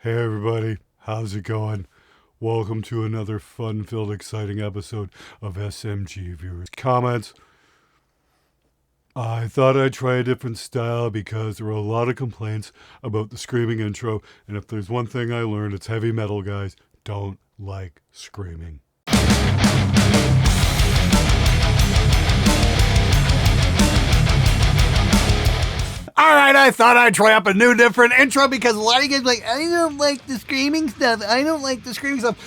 Hey everybody, how's it going? Welcome to another fun-filled, exciting episode of SMG Viewers Comments. I thought I'd try a different style because there were a lot of complaints about the screaming intro, and if there's one thing I learned, it's heavy metal guys don't like screaming. Alright, I thought I'd try up a new different intro because a lot of you guys are like, I don't like the screaming stuff.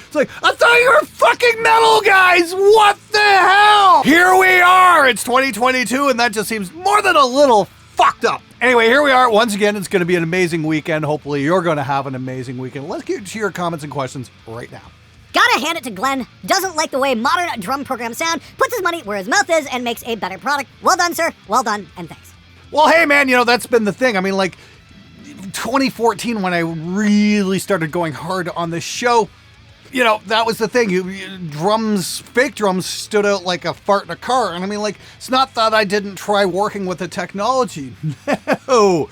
It's like, I thought you were fucking metal guys! What the hell? Here we are! It's 2022 and that just seems more than a little fucked up. Anyway, here we are. Once again, it's going to be an amazing weekend. Hopefully you're going to have an amazing weekend. Let's get to your comments and questions right now. Gotta hand it to Glenn. Doesn't like the way modern drum programs sound, puts his money where his mouth is, and makes a better product. Well done, sir. Well done, and thanks. Well, hey, man, that's been the thing. I mean, like, 2014, when I really started going hard on the show, that was the thing. Fake drums stood out like a fart in a car. And I mean, like, it's not that I didn't try working with the technology. No.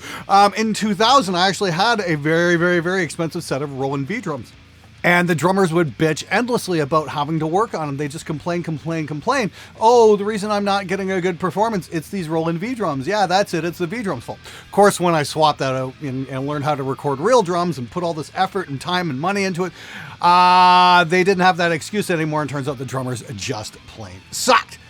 In 2000, I actually had a very, very, very expensive set of Roland V drums. And the drummers would bitch endlessly about having to work on them. They just complain. Oh, the reason I'm not getting a good performance, it's these Roland V drums. Yeah, that's it. It's the V drums' fault. Of course, when I swapped that out and learned how to record real drums and put all this effort and time and money into it, they didn't have that excuse anymore. And turns out the drummers just plain sucked.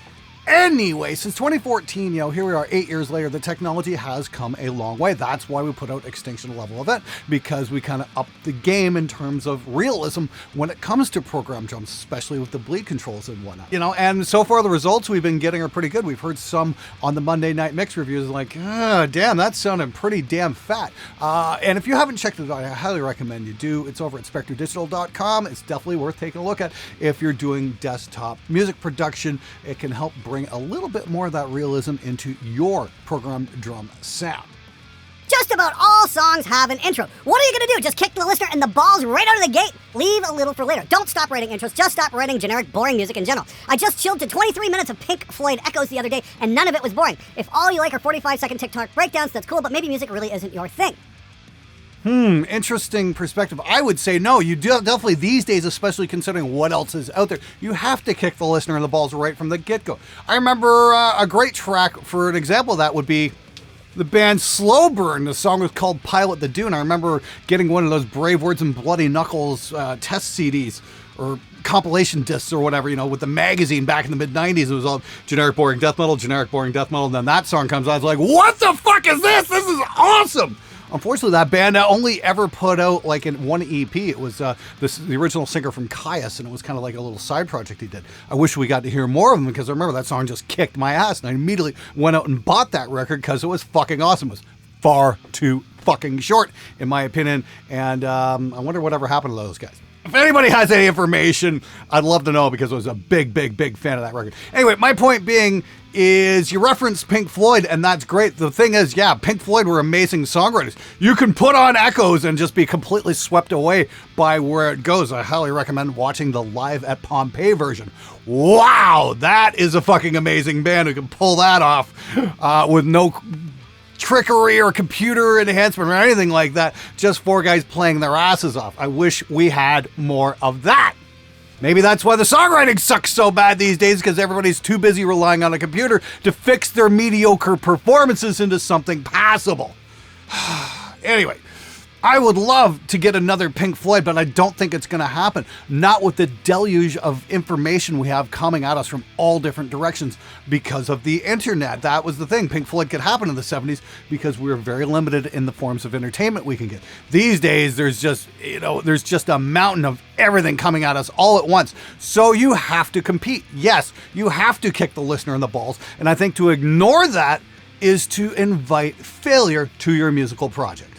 Anyway, since 2014, here we are 8 years later, the technology has come a long way. That's why we put out Extinction Level Event, because we kind of upped the game in terms of realism when it comes to program drums, especially with the bleed controls and whatnot. And so far the results we've been getting are pretty good. We've heard some on the Monday Night Mix reviews like, damn, that's sounding pretty damn fat. And if you haven't checked it out, I highly recommend you do. It's over at spectredigital.com. It's definitely worth taking a look at if you're doing desktop music production. It can help bring a little bit more of that realism into your programmed drum sound. Just about all songs have an intro. What are you going to do? Just kick the listener in the balls right out of the gate? Leave a little for later. Don't stop writing intros. Just stop writing generic, boring music in general. I just chilled to 23 minutes of Pink Floyd echoes the other day, and none of it was boring. If all you like are 45-second TikTok breakdowns, that's cool, but maybe music really isn't your thing. Interesting perspective. I would say no. You do definitely these days, especially considering what else is out there, you have to kick the listener in the balls right from the get-go. I remember a great track for an example of that would be the band Slow Burn. The song was called Pilot the Dune. I remember getting one of those Brave Words and Bloody Knuckles test CDs or compilation discs or whatever, with the magazine back in the mid-90s. It was all generic, boring death metal, and then that song comes out. I was like, what the fuck is this? This is awesome! Unfortunately, that band only ever put out like in one EP. It was the original singer from Caius, and it was kind of like a little side project he did. I wish we got to hear more of them because I remember that song just kicked my ass, and I immediately went out and bought that record because it was fucking awesome. It was far too fucking short, in my opinion, and I wonder whatever happened to those guys. If anybody has any information, I'd love to know because I was a big, big, big fan of that record. Anyway, my point being is you reference Pink Floyd, and that's great. The thing is, Pink Floyd were amazing songwriters. You can put on echoes and just be completely swept away by where it goes. I highly recommend watching the Live at Pompeii version. Wow, that is a fucking amazing band who can pull that off with no trickery or computer enhancement or anything like that. Just four guys playing their asses off. I wish we had more of that. Maybe that's why the songwriting sucks so bad these days, because everybody's too busy relying on a computer to fix their mediocre performances into something passable. Anyway, I would love to get another Pink Floyd, but I don't think it's going to happen. Not with the deluge of information we have coming at us from all different directions because of the internet. That was the thing. Pink Floyd could happen in the 70s because we were very limited in the forms of entertainment we can get. These days, there's just a mountain of everything coming at us all at once. So you have to compete. Yes, you have to kick the listener in the balls. And I think to ignore that is to invite failure to your musical project.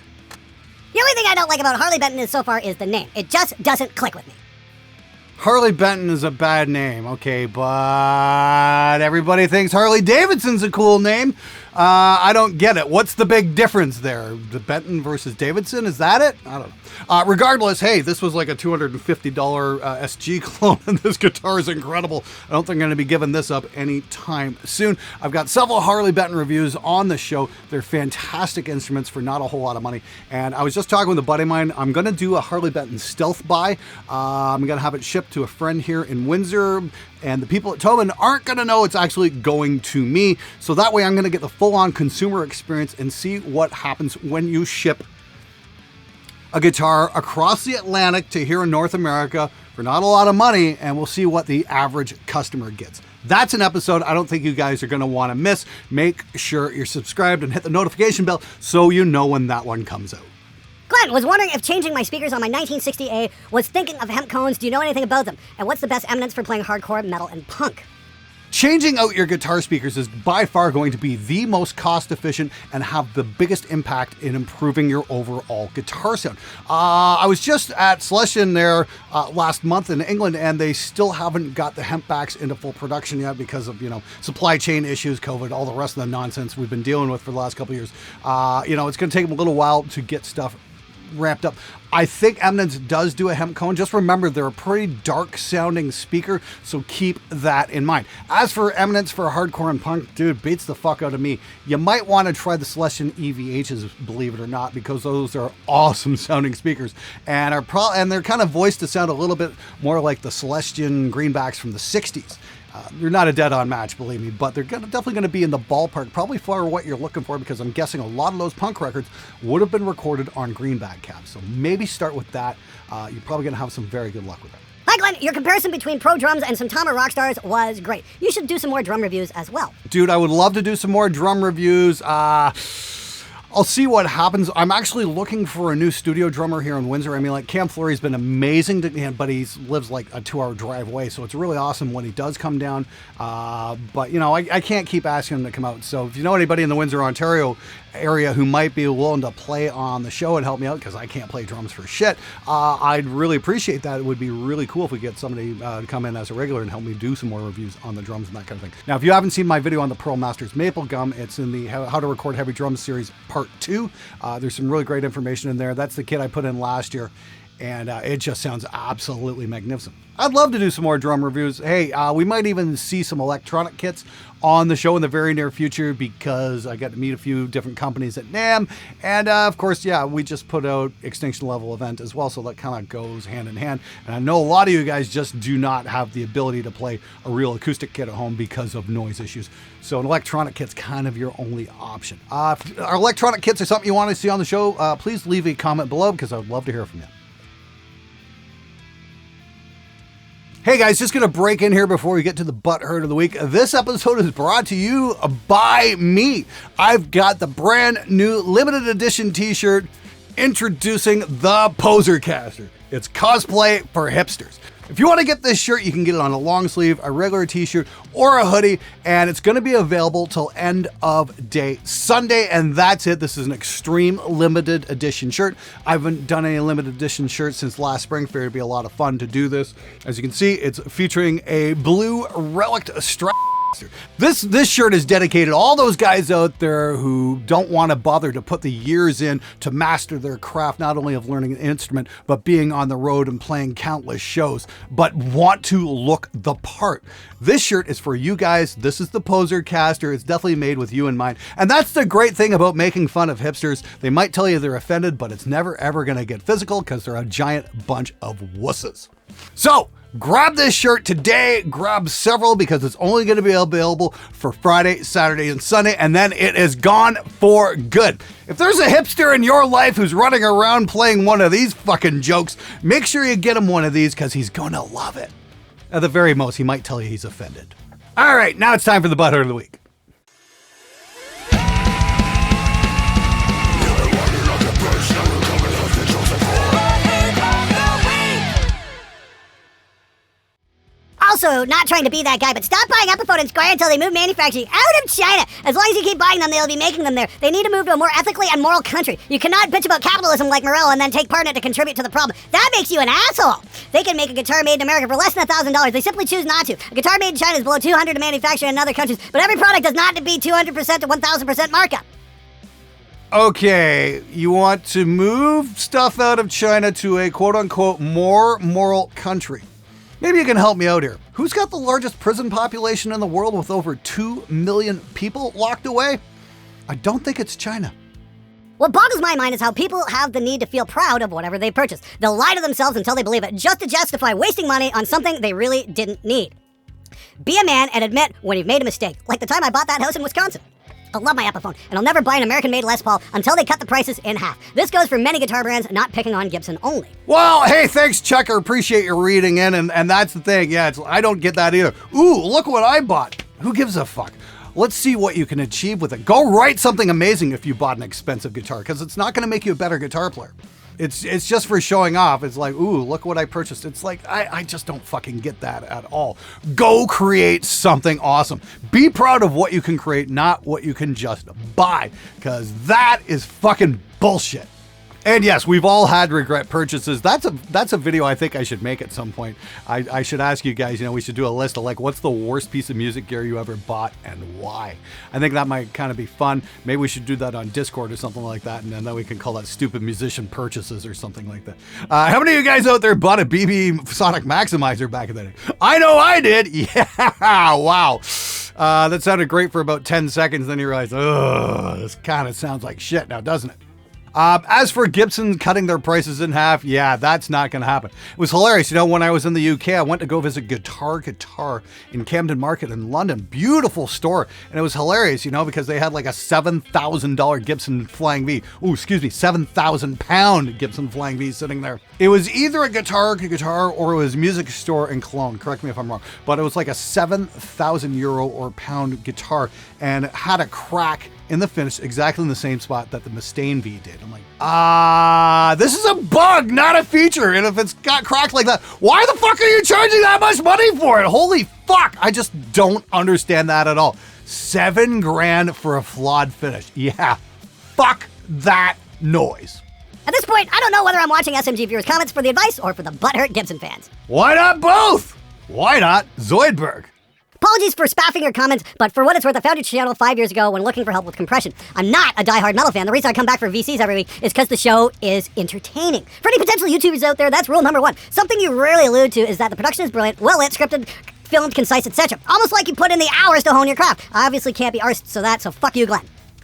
The only thing I don't like about Harley Benton so far is the name. It just doesn't click with me. Harley Benton is a bad name, okay, but everybody thinks Harley Davidson's a cool name. I don't get it. What's the big difference there? The Benton versus Davidson? Is that it? I don't know. Regardless, hey, this was like a $250 SG clone, and this guitar is incredible. I don't think I'm going to be giving this up anytime soon. I've got several Harley Benton reviews on the show. They're fantastic instruments for not a whole lot of money. And I was just talking with a buddy of mine. I'm going to do a Harley Benton stealth buy. I'm going to have it shipped to a friend here in Windsor, and the people at Tobin aren't going to know it's actually going to me. So that way I'm going to get the full-on consumer experience and see what happens when you ship a guitar across the Atlantic to here in North America for not a lot of money, and we'll see what the average customer gets. That's an episode I don't think you guys are going to want to miss. Make sure you're subscribed and hit the notification bell so you know when that one comes out. Glenn was wondering if changing my speakers on my 1960A was thinking of hemp cones. Do you know anything about them? And what's the best eminence for playing hardcore, metal, and punk? Changing out your guitar speakers is by far going to be the most cost efficient and have the biggest impact in improving your overall guitar sound. I was just at Celestion there last month in England, and they still haven't got the hemp backs into full production yet because of, supply chain issues, COVID, all the rest of the nonsense we've been dealing with for the last couple of years. It's going to take them a little while to get stuff ramped up. I think Eminence does do a hemp cone. Just remember, they're a pretty dark sounding speaker, so keep that in mind. As for Eminence for hardcore and punk, dude, beats the fuck out of me. You might want to try the Celestion EVHs, believe it or not, because those are awesome sounding speakers and and they're kind of voiced to sound a little bit more like the Celestion greenbacks from the 60s. They're not a dead-on match, believe me, but they're definitely going to be in the ballpark, probably for what you're looking for, because I'm guessing a lot of those punk records would have been recorded on greenback cabs. So maybe start with that. You're probably going to have some very good luck with it. Hi, Glenn. Your comparison between Pro Drums and some Tama Rockstars was great. You should do some more drum reviews as well. Dude, I would love to do some more drum reviews. I'll see what happens. I'm actually looking for a new studio drummer here in Windsor. I mean, like, Cam Fleury's been amazing to me, but he lives like a 2-hour drive away, so it's really awesome when he does come down. But, I can't keep asking him to come out. So if you know anybody in the Windsor, Ontario area who might be willing to play on the show and help me out, because I can't play drums for shit, I'd really appreciate that. It would be really cool if we get somebody to come in as a regular and help me do some more reviews on the drums and that kind of thing. Now, if you haven't seen my video on the Pearl Masters Maple Gum, it's in the How to Record Heavy Drums series Part 2. There's some really great information in there. That's the kit I put in last year, and it just sounds absolutely magnificent. I'd love to do some more drum reviews. Hey, we might even see some electronic kits on the show in the very near future, because I got to meet a few different companies at NAMM, and of course, we just put out Extinction Level event as well, so that kind of goes hand in hand. And I know a lot of you guys just do not have the ability to play a real acoustic kit at home because of noise issues, so an electronic kit's kind of your only option. If our electronic kits are something you want to see on the show, please leave a comment below, because I would love to hear from you. Hey guys, just going to break in here before we get to the Butthurt of the Week. This episode is brought to you by me. I've got the brand new limited edition t-shirt introducing the Poser Caster. It's cosplay for hipsters. If you want to get this shirt, you can get it on a long sleeve, a regular t-shirt, or a hoodie, and it's going to be available till end of day Sunday, and that's it. This is an extreme limited edition shirt. I haven't done any limited edition shirts since last spring. Figured it'd be a lot of fun to do this. As you can see, it's featuring a blue relic strap. This shirt is dedicated to all those guys out there who don't want to bother to put the years in to master their craft, not only of learning an instrument, but being on the road and playing countless shows, but want to look the part. This shirt is for you guys. This is the Poser Caster. It's definitely made with you in mind. And that's the great thing about making fun of hipsters. They might tell you they're offended, but it's never ever going to get physical, because they're a giant bunch of wusses. So, grab this shirt today, grab several, because it's only going to be available for Friday, Saturday, and Sunday, and then it is gone for good. If there's a hipster in your life who's running around playing one of these fucking jokes, make sure you get him one of these, because he's going to love it. At the very most, he might tell you he's offended. All right, now it's time for the Butthurt of the Week. also not trying to be that guy, but stop buying Epiphone and Square until they move manufacturing out of China. As long as you keep buying them, they'll be making them there. They need to move to a more ethically and moral country. You cannot bitch about capitalism like Morello and then take part in it to contribute to the problem. That makes you an asshole. They can make a guitar made in America for less than $1,000. They simply choose not to. A guitar made in China is below $200 to manufacture in other countries, but every product does not be 200% to 1,000% markup. Okay, you want to move stuff out of China to a quote-unquote more moral country. Maybe you can help me out here. Who's got the largest prison population in the world with over 2 million people locked away? I don't think it's China. What boggles my mind is how people have the need to feel proud of whatever they purchase. They'll lie to themselves until they believe it, just to justify wasting money on something they really didn't need. Be a man and admit when you've made a mistake, like the time I bought that house in Wisconsin. I love my Epiphone, and I'll never buy an American-made Les Paul until they cut the prices in half. This goes for many guitar brands, not picking on Gibson only. Well, hey, thanks, Chucker. Appreciate your reading in, and that's the thing. Yeah, I don't get that either. Ooh, look what I bought. Who gives a fuck? Let's see what you can achieve with it. Go write something amazing if you bought an expensive guitar, because it's not going to make you a better guitar player. It's just for showing off. It's like, ooh, look what I purchased. It's like, I just don't fucking get that at all. Go create something awesome. Be proud of what you can create, not what you can just buy, because that is fucking bullshit. And yes, we've all had regret purchases. That's a video I think I should make at some point. I should ask you guys, we should do a list of like, what's the worst piece of music gear you ever bought and why? I think that might kind of be fun. Maybe we should do that on Discord or something like that. And then we can call that stupid musician purchases or something like that. How many of you guys out there bought a BB Sonic Maximizer back in the day? I know I did. Yeah, wow. That sounded great for about 10 seconds. Then you realize, this kind of sounds like shit now, doesn't it? As for Gibson cutting their prices in half, yeah, that's not going to happen. It was hilarious. When I was in the UK, I went to go visit Guitar in Camden Market in London. Beautiful store. And it was hilarious, because they had like a $7,000 Gibson Flying V. Ooh, excuse me, 7,000 pound Gibson Flying V sitting there. It was either a guitar or it was a music store in Cologne. Correct me if I'm wrong. But it was like a 7,000 euro or pound guitar and it had a crack in the finish exactly in the same spot that the Mustaine V did. I'm like, this is a bug, not a feature. And if it's got cracked like that, why the fuck are you charging that much money for it? Holy fuck. I just don't understand that at all. $7,000 for a flawed finish. Yeah. Fuck that noise. At this point, I don't know whether I'm watching SMG viewers' comments for the advice or for the Butthurt Gibson fans. Why not both? Why not Zoidberg? Apologies for spaffing your comments, but for what it's worth, I found your channel 5 years ago when looking for help with compression. I'm not a diehard metal fan. The reason I come back for VCs every week is because the show is entertaining. For any potential YouTubers out there, that's rule number 1. Something you rarely allude to is that the production is brilliant, well-lit, scripted, filmed, concise, etc. Almost like you put in the hours to hone your craft. I obviously can't be arsed, so fuck you, Glenn.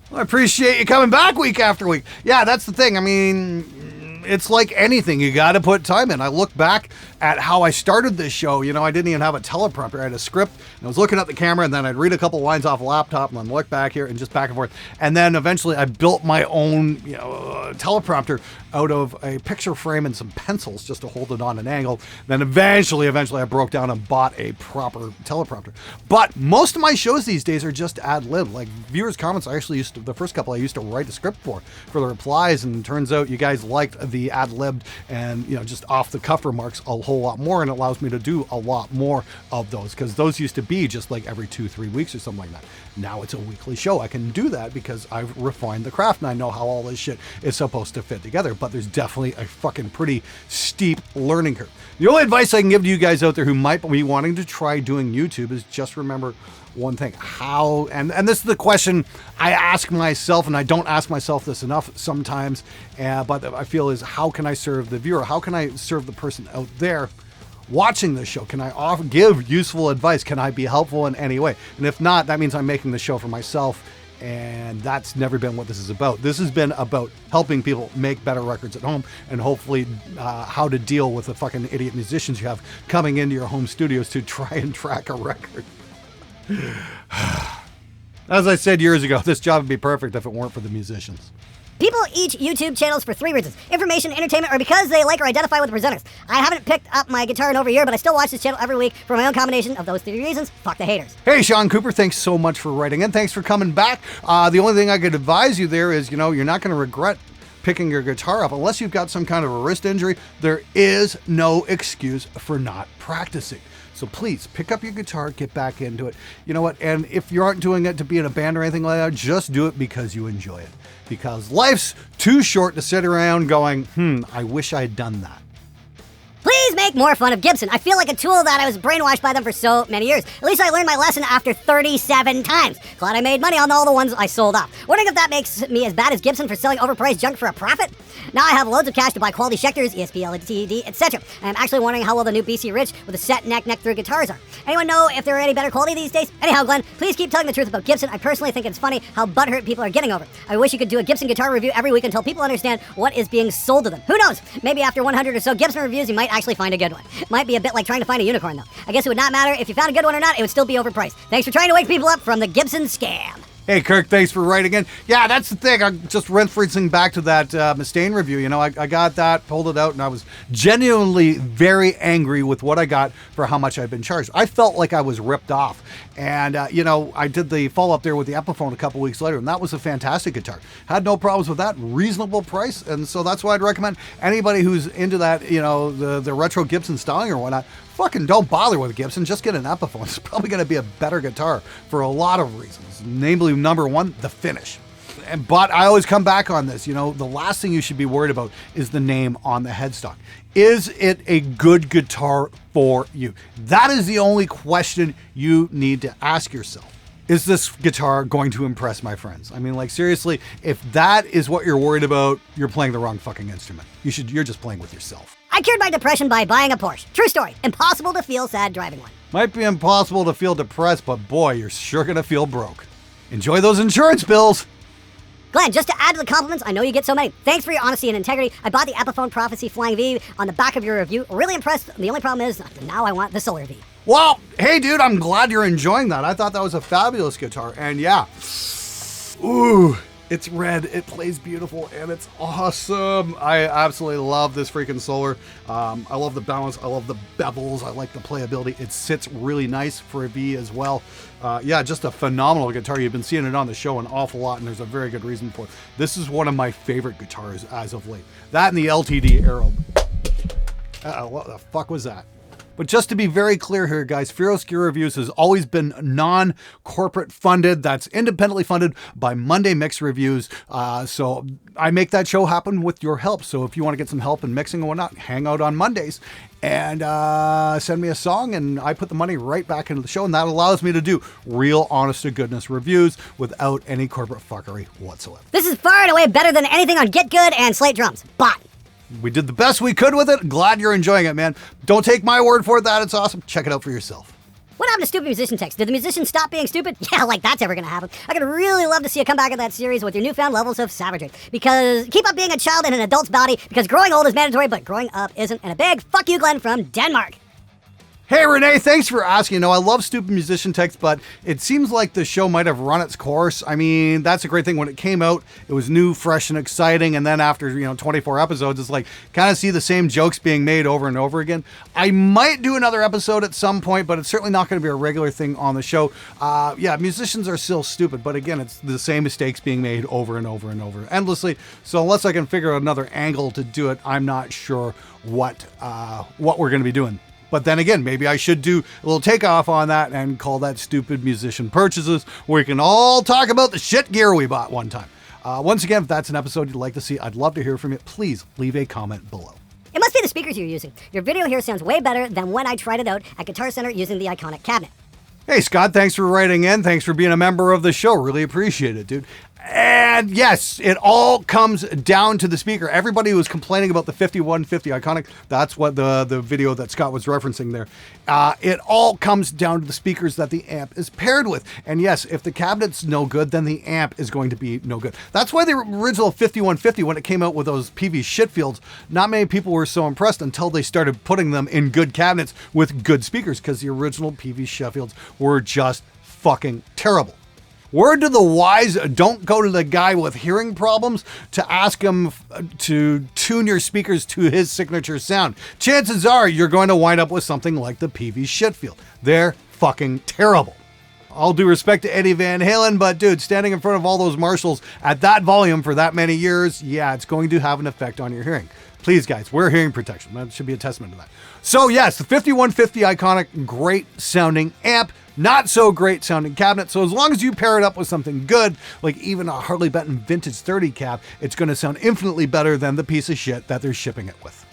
Well, I appreciate you coming back week after week. Yeah, that's the thing. I mean, it's like anything. You got to put time in. I look back at how I started this show. I didn't even have a teleprompter. I had a script, and I was looking at the camera, and then I'd read a couple lines off a laptop, and then look back here, and just back and forth. And then eventually I built my own, teleprompter out of a picture frame and some pencils just to hold it on an angle. Then eventually I broke down and bought a proper teleprompter. But most of my shows these days are just ad-lib. Like viewers' comments, I actually the first couple I used to write a script for the replies, and it turns out you guys liked the ad-libbed and, just off-the-cuff remarks a whole lot more, and it allows me to do a lot more of those, because those used to be just like every 2-3 weeks or something like that. Now it's a weekly show. I can do that because I've refined the craft and I know how all this shit is supposed to fit together, but there's definitely a fucking pretty steep learning curve. The only advice I can give to you guys out there who might be wanting to try doing YouTube is just remember one thing. How, and this is the question I ask myself, and I don't ask myself this enough sometimes, but I feel is, how can I serve the viewer? How can I serve the person out there watching this show? Can I give useful advice? Can I be helpful in any way? And if not, that means I'm making the show for myself, and that's never been what this is about. This has been about helping people make better records at home, and hopefully how to deal with the fucking idiot musicians you have coming into your home studios to try and track a record. As I said years ago, this job would be perfect if it weren't for the musicians. People each YouTube channels for 3 reasons: information, entertainment, or because they like or identify with the presenters. I haven't picked up my guitar in over a year, but I still watch this channel every week for my own combination of those 3 reasons. Fuck the haters. Hey, Sean Cooper, thanks so much for writing in. Thanks for coming back. The only thing I could advise you there is, you're not going to regret picking your guitar up unless you've got some kind of a wrist injury. There is no excuse for not practicing. So please pick up your guitar, get back into it. You know what? And if you aren't doing it to be in a band or anything like that, just do it because you enjoy it. Because life's too short to sit around going, I wish I'd done that. Please make more fun of Gibson. I feel like a tool that I was brainwashed by them for so many years. At least I learned my lesson after 37 times. Glad I made money on all the ones I sold off. Wondering if that makes me as bad as Gibson for selling overpriced junk for a profit? Now I have loads of cash to buy quality Schecters, ESP, LTD, etc. I'm actually wondering how well the new BC Rich with the set neck through guitars are. Anyone know if they're any better quality these days? Anyhow, Glenn, please keep telling the truth about Gibson. I personally think it's funny how butthurt people are getting over it. I wish you could do a Gibson guitar review every week until people understand what is being sold to them. Who knows? Maybe after 100 or so Gibson reviews, you might actually find a good one. Might be a bit like trying to find a unicorn, though. I guess it would not matter if you found a good one or not, it would still be overpriced. Thanks for trying to wake people up from the Gibson scam. Hey, Kirk, thanks for writing in. Yeah, that's the thing. I'm just referencing back to that Mustaine review. You know, I got that, pulled it out, and I was genuinely very angry with what I got for how much I've been charged. I felt like I was ripped off. And, you know, I did the follow-up there with the Epiphone a couple weeks later, and that was a fantastic guitar. Had no problems with that. Reasonable price. And so that's why I'd recommend anybody who's into that, you know, the retro Gibson styling or whatnot, fucking don't bother with a Gibson. Just get an Epiphone. It's probably going to be a better guitar for a lot of reasons. Namely, number one, the finish. But I always come back on this. You know, the last thing you should be worried about is the name on the headstock. Is it a good guitar for you? That is the only question you need to ask yourself. Is this guitar going to impress my friends? I mean, like, seriously, if that is what you're worried about, you're playing the wrong fucking instrument. You're just playing with yourself. I cured my depression by buying a Porsche. True story. Impossible to feel sad driving one. Might be impossible to feel depressed, but boy, you're sure gonna feel broke. Enjoy those insurance bills. Glenn, just to add to the compliments, I know you get so many. Thanks for your honesty and integrity. I bought the Epiphone Prophecy Flying V on the back of your review. Really impressed. The only problem is now I want the Solar V. Well, hey dude, I'm glad you're enjoying that. I thought that was a fabulous guitar, and yeah. Ooh, it's red, it plays beautiful, and it's awesome. I absolutely love this freaking Solar. I love the balance, I love the bevels, I like the playability. It sits really nice for a V as well. Yeah, just a phenomenal guitar. You've been seeing it on the show an awful lot, and there's a very good reason for it. This is one of my favorite guitars as of late. That and the LTD Arrow. What the fuck was that? But just to be very clear here, guys, Fearless Gear Reviews has always been non-corporate funded. That's independently funded by Monday Mix Reviews. So I make that show happen with your help. So if you want to get some help in mixing and whatnot, hang out on Mondays and send me a song, and I put the money right back into the show. And that allows me to do real, honest-to-goodness reviews without any corporate fuckery whatsoever. This is far and away better than anything on Get Good and Slate Drums. But we did the best we could with it. Glad you're enjoying it, man. Don't take my word for it that it's awesome. Check it out for yourself. what happened to Stupid Musician Text? Did the musicians stop being stupid? Yeah, like that's ever gonna happen. I could really love to see a comeback of that series with your newfound levels of savagery. Because keep up being a child in an adult's body, because growing old is mandatory, but growing up isn't. And a big fuck you, Glenn, from Denmark. Hey Renee, thanks for asking. You know, I love Stupid Musician Text, but it seems like the show might have run its course. I mean, that's a great thing. When it came out, it was new, fresh, and exciting. And then after, 24 episodes, it's like kind of see the same jokes being made over and over again. I might do another episode at some point, but it's certainly not going to be a regular thing on the show. Yeah, musicians are still stupid, but again, it's the same mistakes being made over and over and over endlessly. So unless I can figure out another angle to do it, I'm not sure what we're going to be doing. But then again, maybe I should do a little takeoff on that and call that Stupid Musician Purchases, where we can all talk about the shit gear we bought one time. Once again, if that's an episode you'd like to see, I'd love to hear from you. Please leave a comment below. It must be the speakers you're using. Your video here sounds way better than when I tried it out at Guitar Center using the iconic cabinet. Hey Scott, thanks for writing in. Thanks for being a member of the show. Really appreciate it, dude. And yes, it all comes down to the speaker. Everybody was complaining about the 5150 iconic. That's what the video that Scott was referencing there. It all comes down to the speakers that the amp is paired with. And yes, if the cabinet's no good, then the amp is going to be no good. That's why the original 5150, when it came out with those PV shitfields, not many people were so impressed until they started putting them in good cabinets with good speakers, because the original PV shitfields were just fucking terrible. Word to the wise, don't go to the guy with hearing problems to ask him to tune your speakers to his signature sound. Chances are you're going to wind up with something like the PV shitfield. They're fucking terrible. All due respect to Eddie Van Halen, but dude, standing in front of all those Marshalls at that volume for that many years, yeah, it's going to have an effect on your hearing. Please, guys, wear hearing protection. That should be a testament to that. So, yes, the 5150 iconic, great sounding amp, not so great sounding cabinet. So as long as you pair it up with something good, like even a Harley Benton Vintage 30 cab, it's going to sound infinitely better than the piece of shit that they're shipping it with.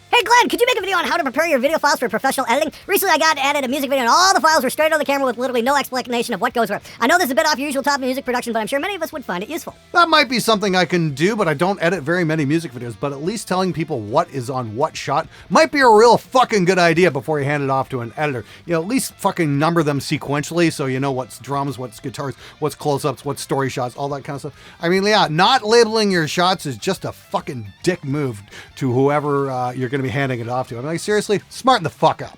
Hey Glenn, could you make a video on how to prepare your video files for professional editing? Recently I got to edit a music video and all the files were straight on the camera with literally no explanation of what goes where. I know this is a bit off your usual top of music production, but I'm sure many of us would find it useful. That might be something I can do, but I don't edit very many music videos, but at least telling people what is on what shot might be a real fucking good idea before you hand it off to an editor. You know, at least fucking number them sequentially so you know what's drums, what's guitars, what's close-ups, what's story shots, all that kind of stuff. I mean, yeah, not labeling your shots is just a fucking dick move to whoever you're going to be handing it off to. I'm like, seriously, smarten the fuck up.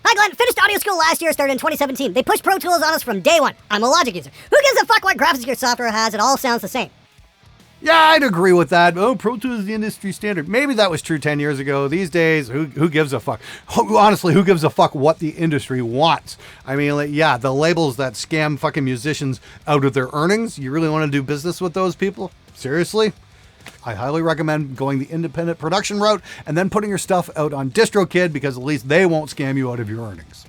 Hi Glenn, finished audio school last year, started in 2017. They pushed Pro Tools on us from day one. I'm a Logic user. Who gives a fuck what graphics your software has? It all sounds the same. Yeah, I'd agree with that. Oh, Pro Tools is the industry standard. Maybe that was true 10 years ago. These days, who gives a fuck? Honestly, who gives a fuck what the industry wants? I mean, like, yeah, the labels that scam fucking musicians out of their earnings, you really want to do business with those people? Seriously? I highly recommend going the independent production route and then putting your stuff out on DistroKid because at least they won't scam you out of your earnings.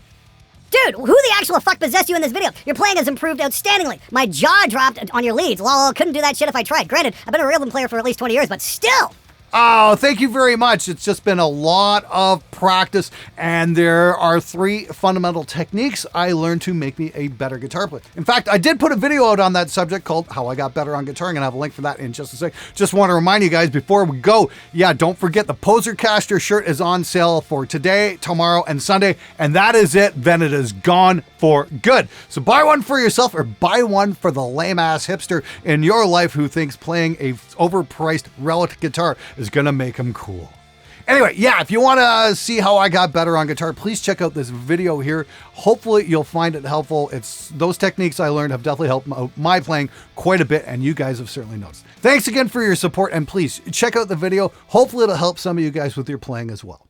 Dude, who the actual fuck possessed you in this video? Your playing has improved outstandingly. My jaw dropped on your leads. Lol, couldn't do that shit if I tried. Granted, I've been a rhythm player for at least 20 years, but still. Oh, thank you very much. It's just been a lot of practice, and there are 3 fundamental techniques I learned to make me a better guitar player. In fact, I did put a video out on that subject called How I Got Better on Guitar. I'm going to have a link for that in just a sec. Just want to remind you guys before we go, yeah, don't forget the Posercaster shirt is on sale for today, tomorrow, and Sunday, and that is it. Then it is gone for good. So buy one for yourself or buy one for the lame-ass hipster in your life who thinks playing a overpriced relic guitar is going to make him cool. Anyway, yeah, if you want to see how I got better on guitar, please check out this video here. Hopefully you'll find it helpful. It's those techniques I learned have definitely helped my playing quite a bit, and you guys have certainly noticed. Thanks again for your support, and please check out the video. Hopefully it'll help some of you guys with your playing as well.